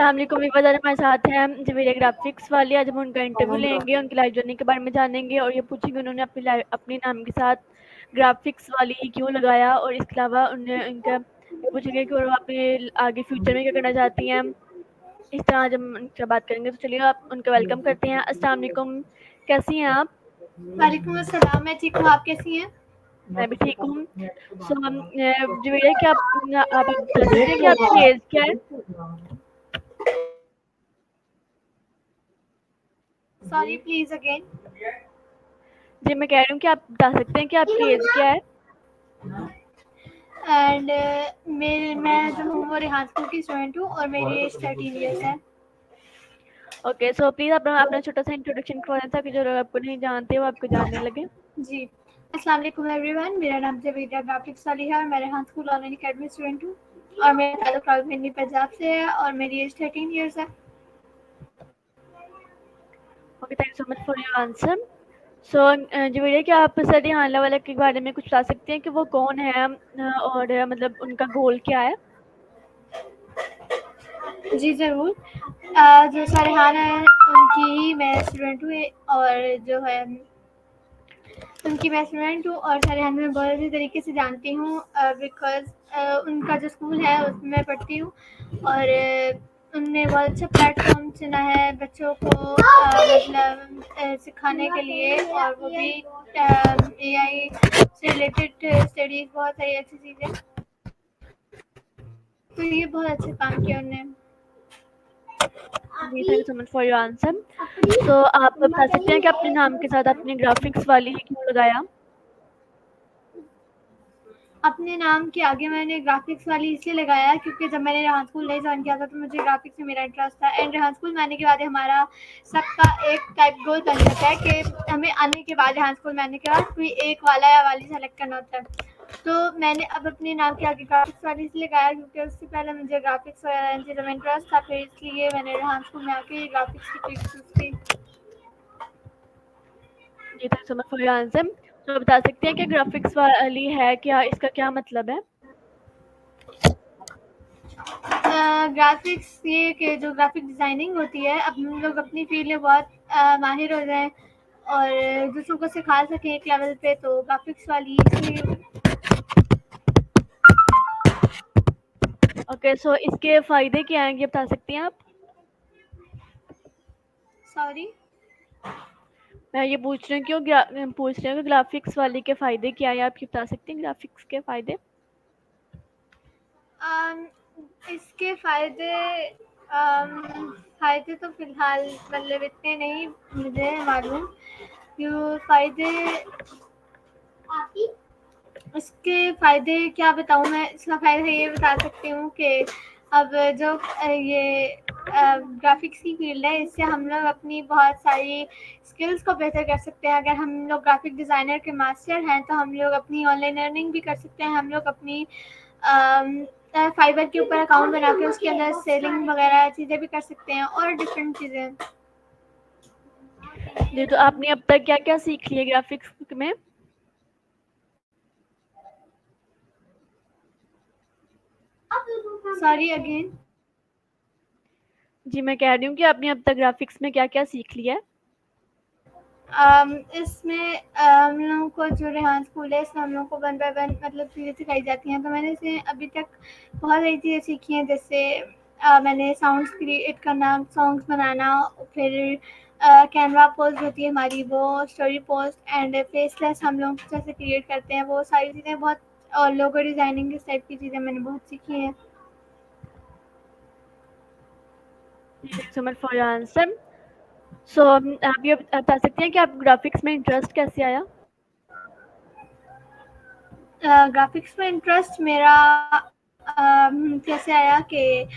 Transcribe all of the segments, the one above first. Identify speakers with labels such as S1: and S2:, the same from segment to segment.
S1: अस्सलाम वालेकुम विवाद हमारे साथ हैं जवेरिया ग्राफिक्स वाली। आज हम उनका इंटरव्यू लेंगे, उनकी लाइफ जर्नी के बारे में जानेंगे और ये पूछेंगे उन्होंने अपने नाम के साथ ग्राफिक्स वाली क्यों लगाया, और इसके अलावा उन्हें उनका ये पूछेंगे कि वो अपने आगे फ्यूचर में क्या करना चाहती हैं। इस तरह आज हम उनसे बात करेंगे। तो चलिए आप उनका वेलकम करते हैं। अस्सलाम वालेकुम, कैसी हैं आप?
S2: वालेकुम अस्सलाम, मैं ठीक हूँ। आप कैसी हैं?
S1: मैं भी ठीक हूँ। सो हम जवेरिया, क्या आप बता सकते हैं कि आपकी एज क्या है?
S2: Sorry, please again.
S1: जी मैं कह रही हूँ कि आप बता सकते हैं कि आपकी एज क्या है?
S2: एंड मैं जो हूँ वो रेहान स्कूल की स्टूडेंट हूँ और मेरी एज 13 ईयर्स है।
S1: ओके, सो प्लीज़ अपना अपना छोटा-सा इंट्रोडक्शन करवा दें ताकि जो लोग आपको नहीं जानते वो आपको जानने लगे।
S2: जी, अस्सलाम वालेकुम एवरीवन। मेरा नाम जवेरिया ग्राफिक्स वाली है और मैं Rehan school online academy student हूँ और मेरा ताल्लुक रावलपिंडी पंजाब से है और मेरी एज 13 ईयर्स है।
S1: Okay, thank you so much for your answer. So Javeria, क्या आप सर रिहाना वाला के बारे में कुछ बता सकते हैं कि वो कौन है, और मतलब उनका गोल क्या है?
S2: जी ज़रूर। जो सर रेहान है उनकी ही मैं स्टूडेंट हूँ और जो है उनकी मैं स्टूडेंट हूँ और सर रेहान मैं बहुत अच्छी तरीके से जानती हूँ बिकॉज़ उनका जो स्कूल है उसमें मैं पढ़ती हूँ और उनने बहुत अच्छा प्लेटफॉर्म चुना है बच्चों को मतलब सिखाने के लिए, और वो भी एआई से रिलेटेड स्टडीज़ बहुत सारी अच्छी चीज़ें। तो ये बहुत अच्छा काम किया उन्होंने।
S1: जी, thank you so much for your answer. So आप बता सकते हैं कि अपने नाम के साथ आपने ग्राफिक्स वाली ही क्यों लगाया?
S2: अपने नाम के आगे मैंने ग्राफिक्स वाली इसलिए लगाया क्योंकि जब मैंने रेहान स्कूल नहीं जॉइन किया था तो मुझे ग्राफिक्स में मेरा इंटरेस्ट था, एंड रेहान स्कूल में आने के बाद हमारा सबका एक टाइप गोल बन जाता है कि हमें आने के बाद रेहान स्कूल में आने के बाद कोई एक वाला या वाली सेलेक्ट करना होता है। तो मैंने अब अपने नाम के आगे ग्राफिक्स वाली इसलिए लगाया क्योंकि उससे पहले मुझे ग्राफिक्स वगैरह इन चीज़ों में इंटरेस्ट था, फिर इसलिए मैंने रेहान स्कूल में आके ग्राफिक्स की फील्ड चूज़ की।
S1: जी, thank you so much for your answer. तो आप बता सकते हैं कि ग्राफिक्स वाली है क्या, इसका क्या मतलब है?
S2: ग्राफिक्स ये कि जो ग्राफिक डिज़ाइनिंग होती है, अब हम लोग अपनी फील्ड में बहुत माहिर हो जाएँ और दूसरों को सिखा सकें एक लेवल पे, तो ग्राफिक्स वाली इसलिए।
S1: ओके, सो इसके फ़ायदे क्या हैं, ये बता सकती हैं आप?
S2: सॉरी।
S1: मैं ये पूछ रही हूँ कि ग्राफिक्स वाले के फ़ायदे क्या हैं, आप ये बता सकती हैं ग्राफिक्स के फ़ायदे?
S2: इसके फ़ायदे तो फ़िलहाल मतलब इतने नहीं मुझे मालूम। क्यों फ़ायदे इसके फ़ायदे क्या बताऊँ मैं? इसका फ़ायदा ये बता सकती हूँ कि अब जो ये ग्राफ़िक्स की फ़ील्ड है, इससे हम लोग अपनी बहुत सारी स्किल्स को बेहतर कर सकते हैं। अगर हम लोग ग्राफ़िक डिज़ाइनर के मास्टर हैं, तो हम लोग अपनी ऑनलाइन अर्निंग भी कर सकते हैं। हम लोग अपनी फाइवर के ऊपर अकाउंट बना के उसके अंदर सेलिंग वगैरह चीज़ें भी कर सकते हैं और डिफरेंट चीज़ें।
S1: जी, तो आपने अब तक क्या-क्या सीख लिया ग्राफिक्स में?
S2: Sorry again.
S1: जी, मैं कह रही हूँ कि आपने अब तक ग्राफिक्स में क्या-क्या सीख लिया है?
S2: इसमें हम लोगों को जो रेहान स्कूल है इसमें हम लोगों को 1 बाय 1 मतलब चीज़ें सिखाई जाती हैं। तो मैंने इसमें अभी तक बहुत सारी चीज़ें सीखी हैं, जैसे मैंने साउंड्स क्रिएट करना, सॉन्ग्स बनाना, फिर कैनवा पोस्ट होती है हमारी वो स्टोरी पोस्ट, एंड फेसलेस हम लोग जैसे क्रिएट करते हैं वो सारी चीज़ें बहुत, और लोगो डिज़ाइनिंग इस टाइप की चीज़ें मैंने बहुत सीखी हैं।
S1: जी, thank you so much for your answer. So आप ये बता सकती हैं कि आप ग्राफिक्स में इंटरेस्ट कैसे आया?
S2: ग्राफिक्स में इंटरेस्ट मेरा कैसे आया कि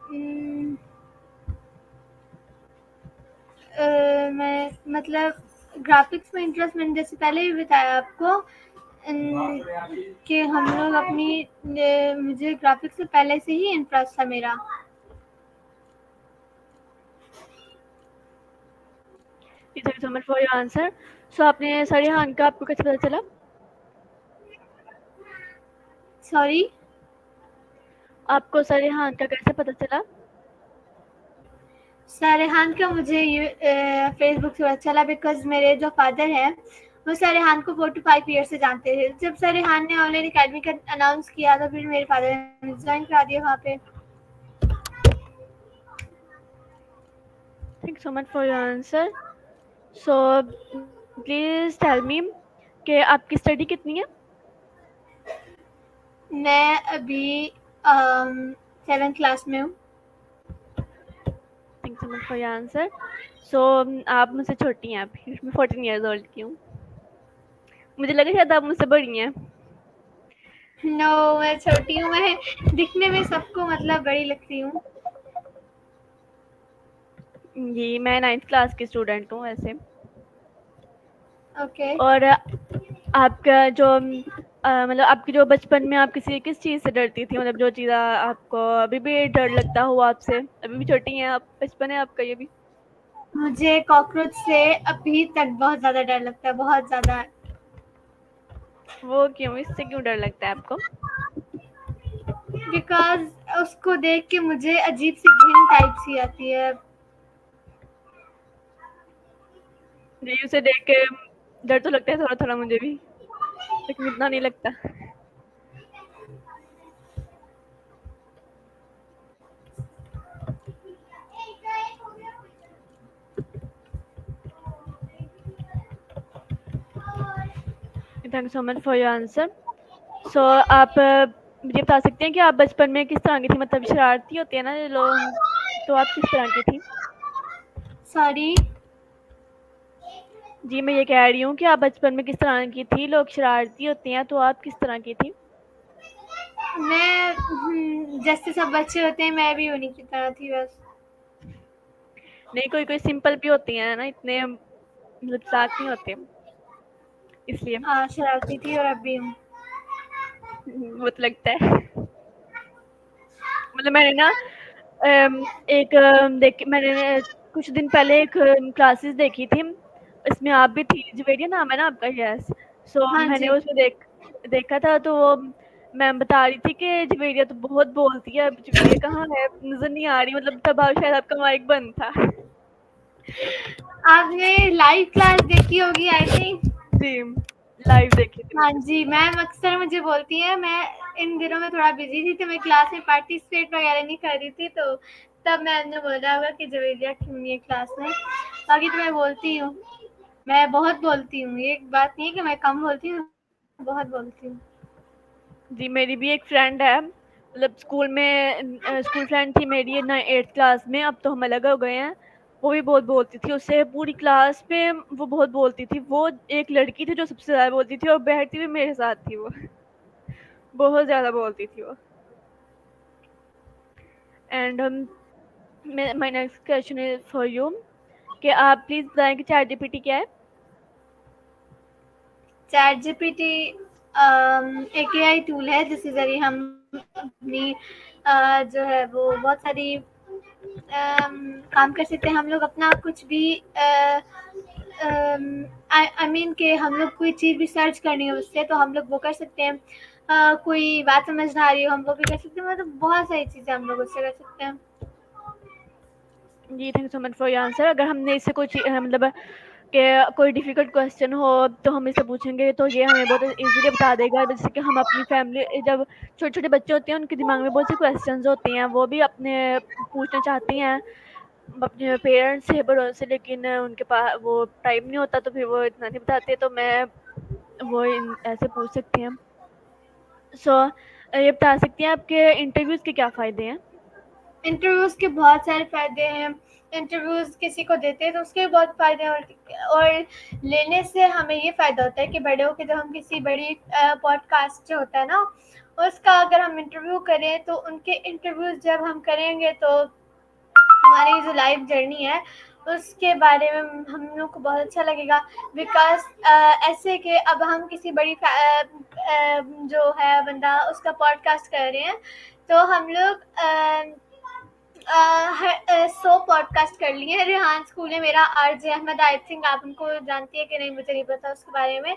S2: उम मैं मतलब ग्राफिक्स में इंटरेस्ट मैंने जैसे पहले भी बताया आपको कि हम लोग अपनी मुझे ग्राफिक्स से पहले से ही इंटरेस्ट था मेरा।
S1: जी, thank you so much for your answer. So आपने सर रिहान का आपको कैसे पता चला?
S2: सॉरी।
S1: आपको सर रिहान का कैसे पता चला?
S2: सरहान का मुझे फेसबुक से अच्छा लगा बिकॉज मेरे जो फादर हैं वो सरहान को 4 to 5 ईयर से जानते थे। जब सरहान ने ऑनलाइन अकेडमी का अनाउंस किया तो फिर मेरे फादर ने ज्वाइन करा दिया वहाँ पे।
S1: Thank so much for your answer. So please tell me कि आपकी स्टडी कितनी है?
S2: मैं अभी 7th क्लास में हूँ।
S1: Thank so much for your answer. So आप मुझसे छोटी हैं अभी, मैं 14 ईयर्स ओल्ड की हूँ। मुझे लगा शायद आप मुझसे बड़ी हैं।
S2: नो, मैं छोटी हूँ। मैं दिखने में सबको मतलब बड़ी लगती हूँ।
S1: जी, मैं 9th क्लास की स्टूडेंट हूँ वैसे।
S2: ओके।
S1: और आपका जो मतलब आपकी जो बचपन में आप किस चीज़ से डरती थी? मतलब जो चीज़ आपको अभी भी डर लगता हो आपसे? अभी भी छोटी हैं आप, बचपन है आपका ये भी।
S2: मुझे कॉकरोच से अभी तक बहुत ज़्यादा डर लगता है, बहुत ज़्यादा।
S1: वो क्यों? इससे क्यों डर लगता है आपको?
S2: बिकॉज उसको देख के मुझे अजीब सी घिन टाइप सी आती है।
S1: जी, उसे देख के डर तो लगता है थोड़ा-थोड़ा मुझे भी, लेकिन इतना नहीं लगता। Thank you so much for your answer. So आप मुझे बता सकते हैं कि आप बचपन में किस तरह की थी? मतलब शरारती होती है ना ये लोग, तो आप किस तरह की थी?
S2: सॉरी।
S1: जी, मैं ये कह रही हूँ कि आप बचपन में किस तरह की थी? लोग शरारती होते हैं, तो आप किस तरह की थी?
S2: मैं जैसे सब बच्चे होते हैं मैं भी उन्हीं की तरह थी बस।
S1: नहीं, कोई-कोई सिंपल भी होती हैं ना, इतने मतलब चालाक नहीं होते, इसलिए।
S2: हाँ, शरारती थी और अब भी हूँ।
S1: वो तो लगता है। मतलब मैंने ना एक मैंने कुछ दिन पहले एक क्लासेस देखी थी, इसमें आप भी थी, जवेरिया नाम है ना आपका? यस। सो
S2: हाँ
S1: मैंने
S2: जी।
S1: उसमें देखा था, तो वो मैम बता रही थी कि जवेरिया तो बहुत बोलती है, अब जवेरिया कहाँ है? नज़र नहीं आ रही, मतलब तब आप शायद आपका माइक बंद था।
S2: आपने लाइव क्लास देखी होगी आई थिंक।
S1: जी, लाइव देखी थी
S2: हाँ
S1: मैंने।
S2: जी, मैम अक्सर मुझे बोलती है। मैं इन दिनों में थोड़ा बिजी थी तो मैं क्लास में पार्टिसिपेट वगैरह नहीं कर रही थी, तो तब मैम ने बोला होगा कि जवेरिया क्यों नहीं है क्लास में। बाकी तो मैं बोलती हूँ, मैं बहुत बोलती हूँ। ये बात नहीं है कि मैं कम बोलती हूँ, बहुत बोलती हूँ।
S1: जी, मेरी भी एक फ्रेंड है, मतलब स्कूल में स्कूल फ्रेंड थी मेरी ना 8th क्लास में, अब तो हम अलग हो गए हैं। वो भी बहुत बोलती थी, उससे पूरी क्लास में वो बहुत बोलती थी। वो एक लड़की थी जो सबसे ज़्यादा बोलती थी और बैठती भी मेरे साथ थी वो। बहुत ज़्यादा बोलती थी वो। And my next question is for you कि आप प्लीज़ बताएँ कि चैट जीपीटी क्या है?
S2: चैट जीपीटी एक एआई टूल है जिसके ज़रिए हम अपनी जो है वो बहुत सारी काम कर सकते हैं। हम लोग अपना कुछ भी आई मीन कि हम लोग कोई चीज़ भी सर्च करनी हो उससे तो हम लोग वो कर सकते हैं। कोई बात समझ ना आ रही हो हम वो भी कर सकते हैं। मतलब बहुत सारी चीज़ें हम लोग उससे कर सकते हैं।
S1: जी, thank you so much for your answer. अगर हमने इससे कोई मतलब कि कोई डिफ़िकल्ट क्वेश्चन हो तो हम इससे पूछेंगे तो ये हमें बहुत ईज़िली बता देगा। जैसे कि हम अपनी फैमिली जब छोटे-छोटे बच्चे होते हैं उनके दिमाग में बहुत से क्वेश्चंस होते हैं, वो भी अपने पूछना चाहते हैं अपने पेरेंट्स से, बड़ों से, लेकिन उनके पास वो टाइम नहीं होता तो फिर वो इतना नहीं बताते, तो मैं वो ऐसे पूछ सकती हैं। सो ये बता सकती हैं आपके इंटरव्यूज़ के क्या फ़ायदे हैं?
S2: इंटरव्यूज़ के बहुत सारे फ़ायदे हैं। इंटरव्यूज़ किसी को देते हैं तो उसके भी बहुत फ़ायदे हैं और लेने से हमें ये फ़ायदा होता है कि बड़े होके जब हम किसी बड़ी पॉडकास्ट जो होता है ना, उसका अगर हम इंटरव्यू करें तो उनके इंटरव्यूज़ जब हम करेंगे तो हमारी जो लाइफ जर्नी है उसके बारे में हम लोग को बहुत अच्छा लगेगा। बिकॉज़ ऐसे कि अब हम किसी बड़ी जो है बंदा उसका पॉडकास्ट कर रहे हैं तो हम लोग 100 पॉडकास्ट कर लिए हैं। रेहान स्कूल है मेरा, आरजे अहमद, आई थिंक आप उनको जानती है कि नहीं मुझे नहीं पता उसके बारे में।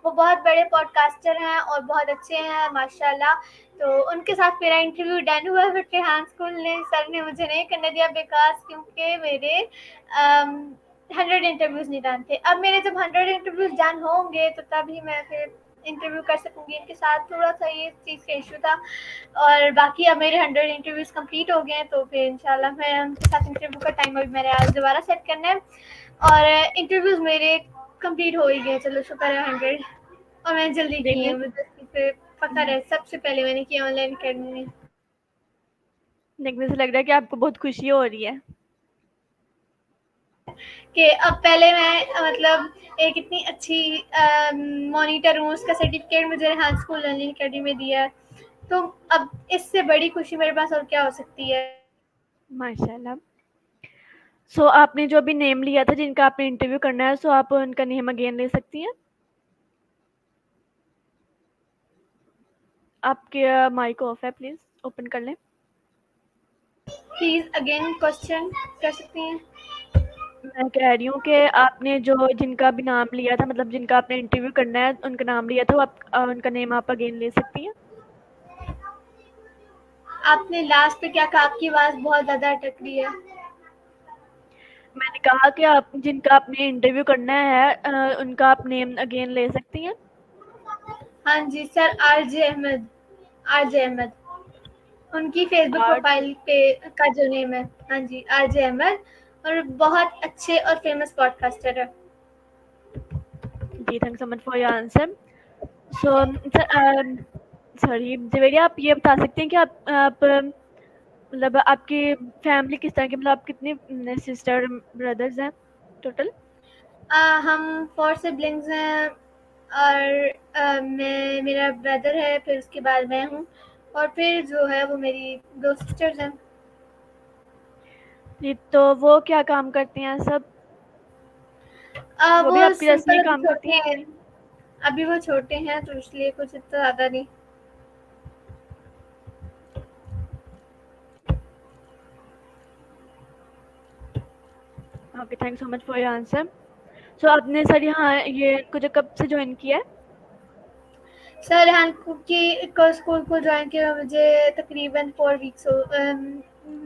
S2: वो बहुत बड़े पॉडकास्टर हैं और बहुत अच्छे हैं माशाल्लाह। तो उनके साथ मेरा इंटरव्यू डन हुआ, बट रेहान स्कूल ने सर ने मुझे नहीं करने दिया बिकॉज़ क्योंकि मेरे 100 इंटरव्यूज़ नहीं डन थे। अब मेरे जब 100 इंटरव्यूज़ डन होंगे तो तभी मैं फिर इंटरव्यू कर सकूँगी। इनके साथ थोड़ा-सा ये चीज़ का इश्यू था और बाकी अब मेरे 100 इंटरव्यूज़ कंप्लीट हो गए हैं, तो फिर इंशाल्लाह मैं उनके साथ इंटरव्यू का टाइम अभी मैंने आज दोबारा सेट करना है और इंटरव्यूज़ मेरे कंप्लीट हो ही गए, चलो शुक्र है 100। और मैंने जल्दी किए
S1: देखने
S2: हैं, मुझे फिर पता रहे सबसे पहले मैंने किया ऑनलाइन अकेडमी में।
S1: देखने से लग रहा है कि आपको बहुत खुशी हो रही है।
S2: कि अब पहले मैं मतलब एक इतनी अच्छी मॉनिटर हूँ, उसका सर्टिफिकेट मुझे रेहान स्कूल लर्निंग अकेडमी में दिया है, तो अब इससे बड़ी खुशी मेरे पास और क्या हो सकती है।
S1: माशाल्लाह। सो आपने जो अभी नेम लिया था जिनका आपने इंटरव्यू करना है, सो आप उनका नेम अगेन ले सकती हैं? आपके माइक ऑफ है, प्लीज़ ओपन कर लें।
S2: प्लीज़ अगेन क्वेश्चन कर सकती हैं?
S1: मैं कह रही हूँ कि आपने जो जिनका भी नाम लिया था, मतलब जिनका आपने इंटरव्यू करना है, उनका नाम लिया था, वो आप उनका नेम आप अगेन ले सकती हैं?
S2: आपने लास्ट पे क्या कहा? आपकी आवाज़ बहुत ज़्यादा अटक रही है।
S1: मैंने कहा कि आप जिनका आपने इंटरव्यू करना है, उनका आप नेम अगेन ले सकती हैं?
S2: हाँ जी sir, RJ Ahmed, RJ Ahmed. उनकी फेसबुक
S1: और
S2: प्रोफाइल पे का जो नेम है, हाँ जी आरजे अहमद, और बहुत अच्छे और फेमस पॉडकास्टर है।
S1: जी, thanks so much for your answer. So sorry Javeria, आप ये बता सकते हैं कि आप मतलब आपकी फैमिली किस तरह की, मतलब आप कितने सिस्टर ब्रदर्स हैं टोटल?
S2: हम 4 सिबलिंग्स हैं और मैं मेरा ब्रदर है, फिर उसके बाद मैं हूँ और फिर जो है वो मेरी 2 सिस्टर्स हैं।
S1: जी, तो वो क्या काम करती हैं सब? वो भी
S2: वो
S1: आपकी जैसे ही
S2: सिंपल अभी
S1: काम करती
S2: छोटे
S1: हैं?
S2: हैं, अभी वो छोटे हैं तो इसलिए कुछ इतना ज़्यादा नहीं।
S1: Okay, thanks so much for your answer. So आपने सर यहाँ ये कुछ कब से ज्वाइन किया है?
S2: सर रेहान की स्कूल को ज्वाइन किया मुझे तकरीबन 4 वीक्स हो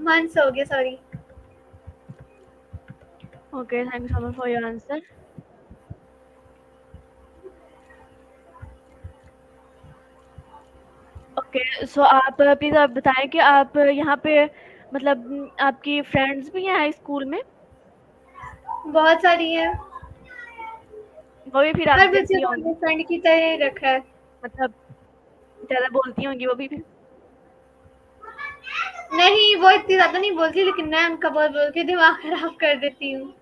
S2: मंथ्स हो गए, sorry.
S1: Okay, thanks so much for your answer. Okay, so आप प्लीज़ आप बताएं कि आप यहाँ पे मतलब आपकी फ्रेंड्स भी हैं स्कूल में?
S2: बहुत सारी हैं,
S1: वो भी फिर आप
S2: हर बच्चे
S1: जैसी
S2: को
S1: होंगी,
S2: अपने फ्रेंड की तरह ही रखा है।
S1: मतलब ज़्यादा बोलती होंगी वो भी फिर?
S2: नहीं, वो इतनी ज़्यादा नहीं बोलती, लेकिन मैं उनका बोल-बोल के दिमाग खराब कर देती हूँ।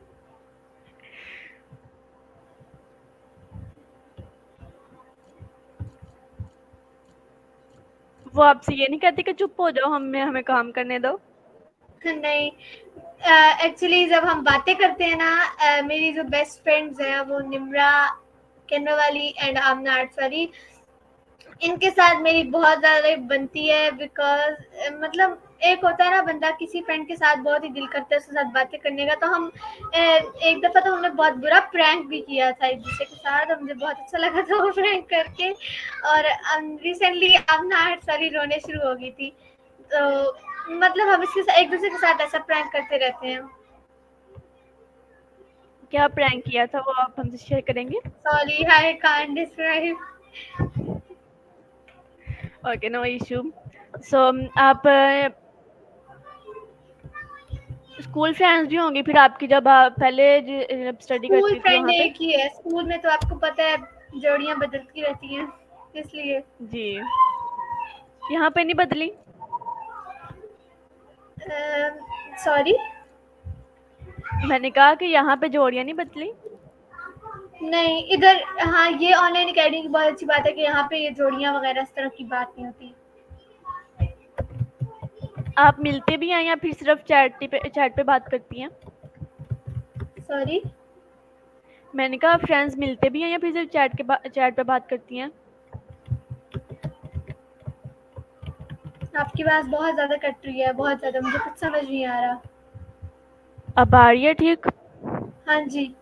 S1: वो आपसे ये नहीं कहती कि चुप हो जाओ, हमें काम करने दो?
S2: नहीं, एक्चुअली जब हम बातें करते हैं ना, मेरी जो बेस्ट फ्रेंड्स हैं वो निम्रा, केनो वाली एंड आमना आर्ट्स वाली, इनके साथ मेरी बहुत ज़्यादा बनती है बिकॉज़ मतलब एक होता है ना, बंदा किसी फ्रेंड के साथ बहुत ही दिल करता है उसके साथ बातें करने का। तो हम एक दफ़ा तो हमने बहुत बुरा प्रैंक भी किया था एक-दूसरे के साथ और मुझे बहुत अच्छा लगा था वो प्रैंक करके। और रिसेंटली आमना आर्ट्स वाली रोने शुरू हो गई थी। तो मतलब हम इसके एक-दूसरे के साथ ऐसा प्रैंक करते रहते हैं।
S1: क्या प्रैंक किया था वो आप हमसे शेयर करेंगे?
S2: Sorry, I can't describe.
S1: Okay, no issue. So आप स्कूल फ्रेंड्स भी होंगी फिर आपकी, जब आप पहले जब स्टडी
S2: स्कूल
S1: करती थी
S2: फ्रेंड
S1: वहाँ पे?
S2: एक ही है, स्कूल में तो आपको पता है जोड़ियाँ बदलती रहती हैं, इसलिए।
S1: जी, यहाँ पे नहीं बदली?
S2: सॉरी?
S1: मैंने कहा कि यहाँ पे जोड़ियाँ नहीं बदली?
S2: नहीं, इधर हाँ, ये ऑनलाइन अकेडमी की बहुत अच्छी बात है कि यहाँ पे ये जोड़ियाँ वगैरह इस तरह की बात नहीं होती।
S1: आप मिलते भी हैं या फिर सिर्फ चैट पे बात करती हैं?
S2: सॉरी?
S1: मैंने कहा फ्रेंड्स मिलते भी हैं या फिर सिर्फ चैट पे बात करती हैं?
S2: आपकी आवाज़ बहुत ज़्यादा कट रही है, बहुत ज़्यादा, मुझे कुछ समझ नहीं आ रहा।
S1: अब आ रही है ठीक?
S2: हाँ जी।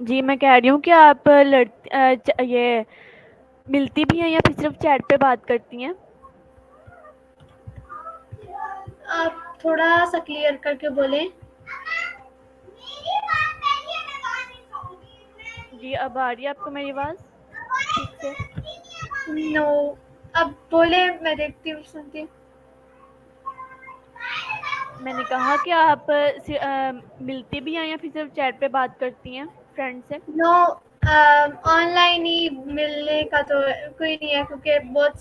S1: जी, मैं कह रही हूँ कि आप ये मिलती भी हैं या फिर सिर्फ़ चैट पे बात करती हैं?
S2: आप थोड़ा-सा क्लियर करके बोलें।
S1: जी, अब आ रही है आपको मेरी आवाज़ ठीक से?
S2: नो, अब बोले, मैं देखती हूँ, सुनती हूँ।
S1: मैंने कहा कि आप मिलती भी हैं या फिर सिर्फ़ चैट पे बात करती हैं फ्रेंड से?
S2: नो, ऑनलाइन ही मिलने का तो कोई नहीं है, क्योंकि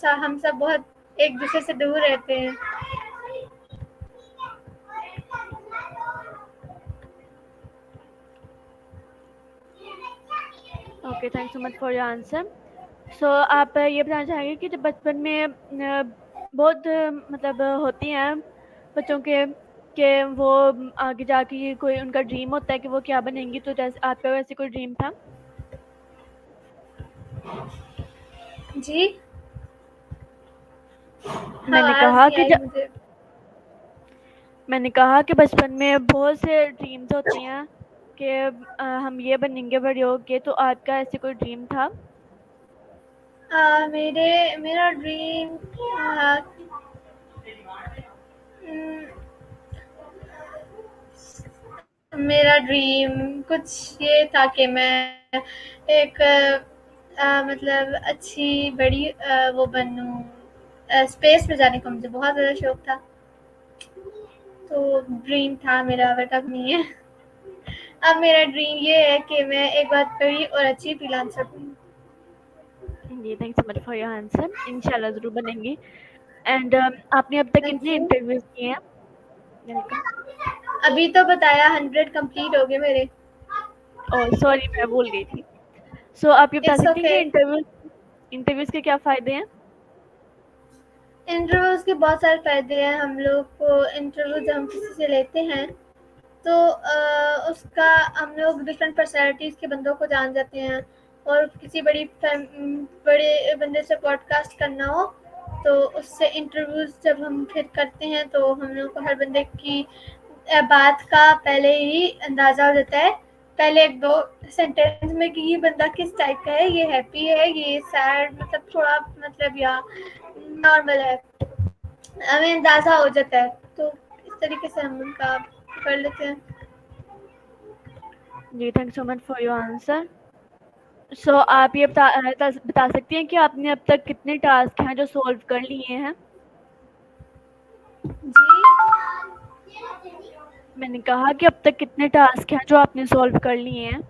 S2: हम सब बहुत एक दूसरे से दूर रहते हैं।
S1: Okay, thanks so much for your answer. So आप ये बताना चाहेंगे कि जब बचपन में बहुत मतलब होती हैं बच्चों के कि वो आगे जाके कोई उनका ड्रीम होता है कि वो क्या बनेंगी, तो जैसे आपका वैसे कोई ड्रीम था?
S2: जी,
S1: मैंने
S2: आवाज़
S1: कहा
S2: नहीं
S1: कि
S2: आई मुझे।
S1: मैंने कहा कि बचपन में बहुत से ड्रीम्स होती हैं कि हम ये बनेंगे बड़े होके, तो आपका ऐसे कोई ड्रीम था?
S2: मेरा ड्रीम मेरा ड्रीम कुछ ये था कि मैं एक मतलब अच्छी बड़ी वो बनूं। स्पेस में जाने का मुझे बहुत ज़्यादा शौक था, तो ड्रीम था मेरा, बट अब नहीं है। अब मेरा ड्रीम ये है कि मैं एक बार बड़ी और अच्छी फ्रीलांसर बनूं।
S1: जी, thanks so much for your answer. इंशाल्लाह ज़रूर बनेंगी। एंड आपने अब तक
S2: थैंक
S1: कितने
S2: यू।
S1: इंटरव्यूज़ किए हैं? वेलकम।
S2: अभी तो बताया 100 कंप्लीट हो गए मेरे।
S1: ओह! सॉरी, मैं भूल गई थी। सो आप ये बता
S2: इट्स
S1: सकती हैं
S2: ओके।
S1: कि इंटरव्यूज़ के क्या फ़ायदे हैं?
S2: इंटरव्यूज़ के बहुत सारे फ़ायदे हैं। हम लोग को इंटरव्यू जब हम किसी से लेते हैं, तो उसका हम लोग डिफरेंट पर्सनैलिटीज़ के बंदों को जान जाते हैं। और किसी बड़े बंदे से पॉडकास्ट करना हो, तो उससे इंटरव्यूज़ जब हम फिर करते हैं, तो हम लोग को हर बंदे की बात का पहले ही अंदाज़ा हो जाता है। पहले 1-2 सेंटेंस में कि ये बंदा किस टाइप का है, ये हैप्पी है, ये सैड, मतलब थोड़ा मतलब या नॉर्मल है। हमें अंदाज़ा हो जाता है, तो इस तरीके से हम उनका कर लेते हैं।
S1: जी, thank so much for your answer. So आप ये बता सकती हैं कि आपने अब तक कितने टास्क हैं जो सॉल्व कर लिए हैं?
S2: जी,
S1: मैंने कहा कि अब तक कितने टास्क हैं जो आपने सॉल्व कर लिए हैं?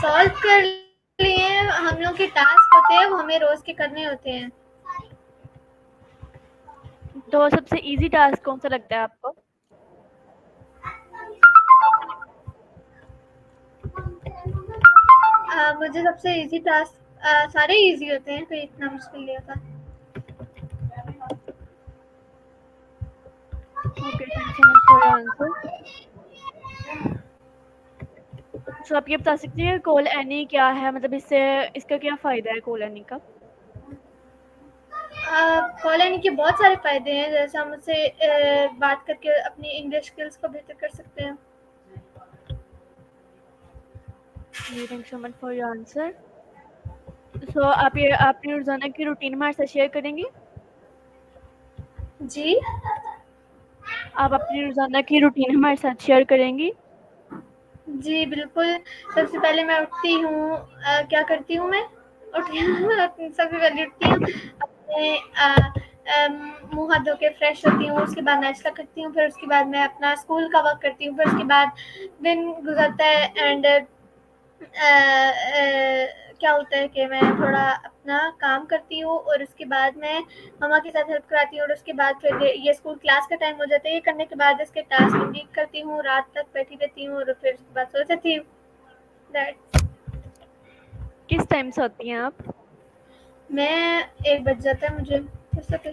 S2: सॉल्व कर लिए। हम लोग के टास्क होते हैं, वो हमें रोज़ के करने होते हैं।
S1: तो सबसे ईज़ी टास्क कौन-सा लगता है आपको?
S2: मुझे सबसे ईज़ी टास्क सारे ईज़ी होते हैं, कोई इतना मुश्किल नहीं होता।
S1: Okay, thank so much for your answer. So आप ये बता सकती हैं कॉल एनी क्या है? मतलब इसका क्या फ़ायदा है कॉल एनी का?
S2: कॉल यानी कि बहुत सारे फ़ायदे हैं, जैसे हम उससे बात करके अपनी इंग्लिश स्किल्स को बेहतर कर सकते हैं।
S1: जी, thank so much for your answer. So आप ये अपनी रोज़ाना की रूटीन हमारे साथ शेयर करेंगी?
S2: जी,
S1: आप अपनी रोज़ाना की रूटीन हमारे साथ शेयर करेंगी?
S2: जी बिल्कुल। सबसे पहले मैं उठती हूँ, क्या करती हूँ मैं? उठती हूँ सबसे पहले उठती हूँ, अपने मुँह हाथ धो के फ्रेश होती हूँ, उसके बाद नाश्ता करती हूँ, फिर उसके बाद मैं अपना स्कूल का वर्क करती हूँ, फिर उसके बाद दिन गुज़रता है। एंड क्या होता है कि मैं थोड़ा अपना काम करती हूँ, और उसके बाद मैं मम्मा के साथ हेल्प कराती हूँ, और उसके बाद फिर ये स्कूल क्लास का टाइम हो जाता है। ये करने के बाद इसके टास्क कंप्लीट करती हूँ, रात तक बैठी रहती हूँ, और फिर उसके बाद सो जाती हूँ। दैट्स।
S1: किस टाइम सोती हैं आप?
S2: मैं 1 बज जाता है मुझे, जैसा कि।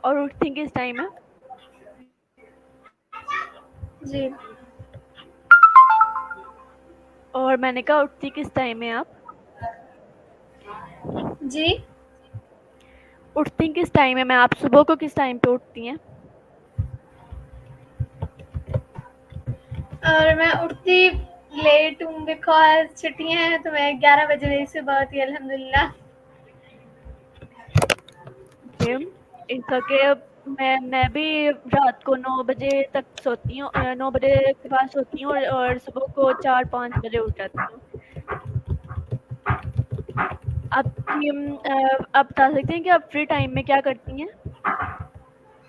S1: और उठती किस टाइम है?
S2: जी,
S1: और मैंने कहा उठती किस टाइम है आप?
S2: जी।
S1: उठती किस टाइम है मैं आप सुबह को किस टाइम पे उठती हैं?
S2: और मैं उठती लेट हूँ बिकॉज़ छुट्टियाँ हैं, तो मैं 11 बजे मेरी सुबह होती है अल्हम्दुलिल्लाह।
S1: Okay, it's okay. मैं भी रात को 9 बजे तक सोती हूँ, 9 बजे के बाद सोती हूँ और सुबह को 4-5 बजे उठ जाती हूँ। आप बता सकते हैं कि आप फ्री टाइम में क्या करती हैं?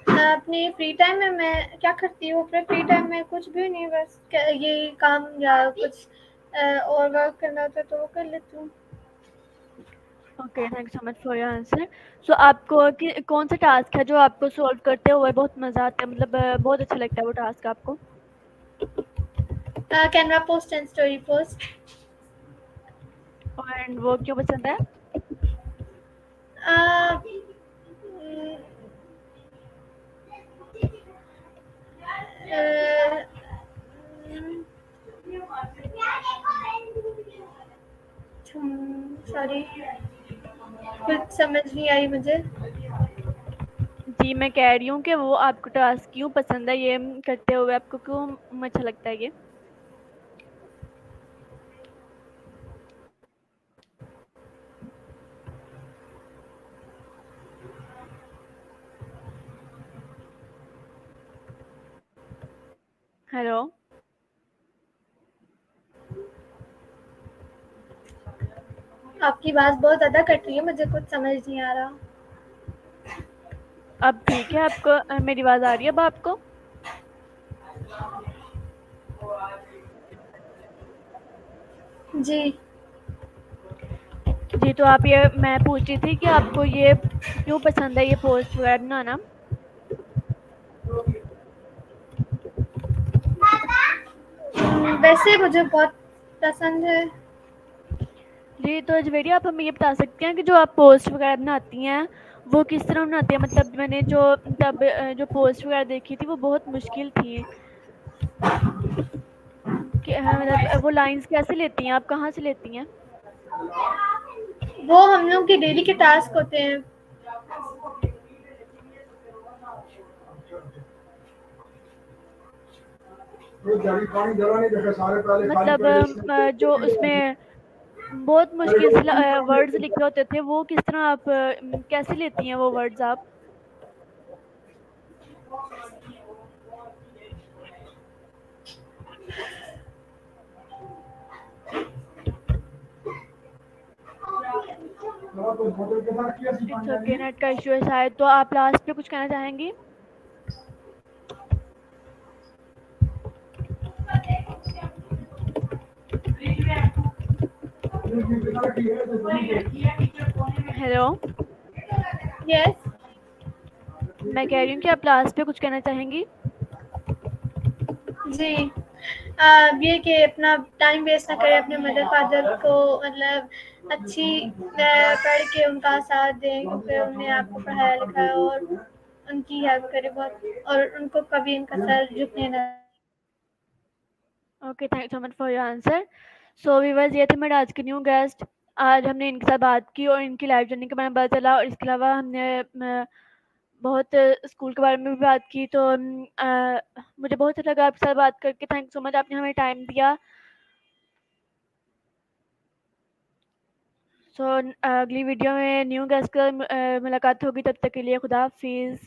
S2: अपने फ्री टाइम में मैं क्या करती हूँ? अपने फ्री टाइम में कुछ भी नहीं, बस यही काम या कुछ और वर्क करना होता है तो वो कर लेती हूँ।
S1: Okay, thank you so much for your answer. So आपको कि कौन सा टास्क है जो आपको सॉल्व करते हुए बहुत मज़ा आता है, मतलब बहुत अच्छा लगता है वो टास्क आपको?
S2: Canva post and story post.
S1: And वो क्यों पसंद है?
S2: uh, mm, uh, सॉरी, कुछ समझ नहीं आई मुझे।
S1: जी, मैं कह रही हूँ कि वो आपको टास्क क्यों पसंद है, ये करते हुए आपको क्यों अच्छा लगता है ये? हेलो?
S2: आपकी आवाज़ बहुत ज़्यादा कट रही है, मुझे कुछ समझ नहीं आ रहा।
S1: अब ठीक है आपको? मेरी आवाज़ आ रही है अब आपको?
S2: जी।
S1: जी, तो आप ये मैं पूछ रही थी कि आपको ये क्यों पसंद है ये पोस्ट वगैरह बनाना?
S2: वैसे मुझे बहुत पसंद है।
S1: जी, तो जवेरी आप हमें ये बता सकते हैं कि जो आप पोस्ट वगैरह बनाती हैं, वो किस तरह बनाती हैं? मतलब मैंने जो पोस्ट वगैरह देखी थी वो बहुत मुश्किल थी। कि मतलब वो लाइन्स कैसे लेती हैं आप, कहाँ से लेती हैं?
S2: वो हम लोग के डेली के टास्क होते हैं।
S1: मतलब जो उसमें बहुत मुश्किल से वर्ड्स लिखे होते थे, वो किस तरह आप कैसे लेती हैं वो वर्ड्स आप? इट्स ओके, नेट का इश्यू है शायद। तो आप लास्ट पे कुछ कहना चाहेंगी? हेलो?
S2: यस।
S1: मैं कह रही हूँ कि आप लास्ट पे कुछ कहना चाहेंगी?
S2: जी। ये कि अपना टाइम वेस्ट ना करें, अपने मदर फादर को मतलब अच्छी पढ़ के उनका साथ दें, क्योंकि उन्होंने आपको पढ़ाया लिखाया, और उनकी हेल्प करें बहुत, और उनको कभी उनका सर झुकने ना।
S1: Okay, thank you so much for your answer. So viewers, ये थे मेरे आज के न्यू गेस्ट। आज हमने इनके साथ बात की और इनकी लाइफ जर्नी के बारे में पता चला, और इसके अलावा हमने बहुत स्कूल के बारे में भी बात की। तो मुझे बहुत अच्छा लगा आपके साथ बात करके। थैंक यू सो मच, आपने हमें टाइम दिया। सो अगली वीडियो में न्यू गेस्ट के साथ मुलाकात होगी। तब तक के लिए खुदा हाफिज़।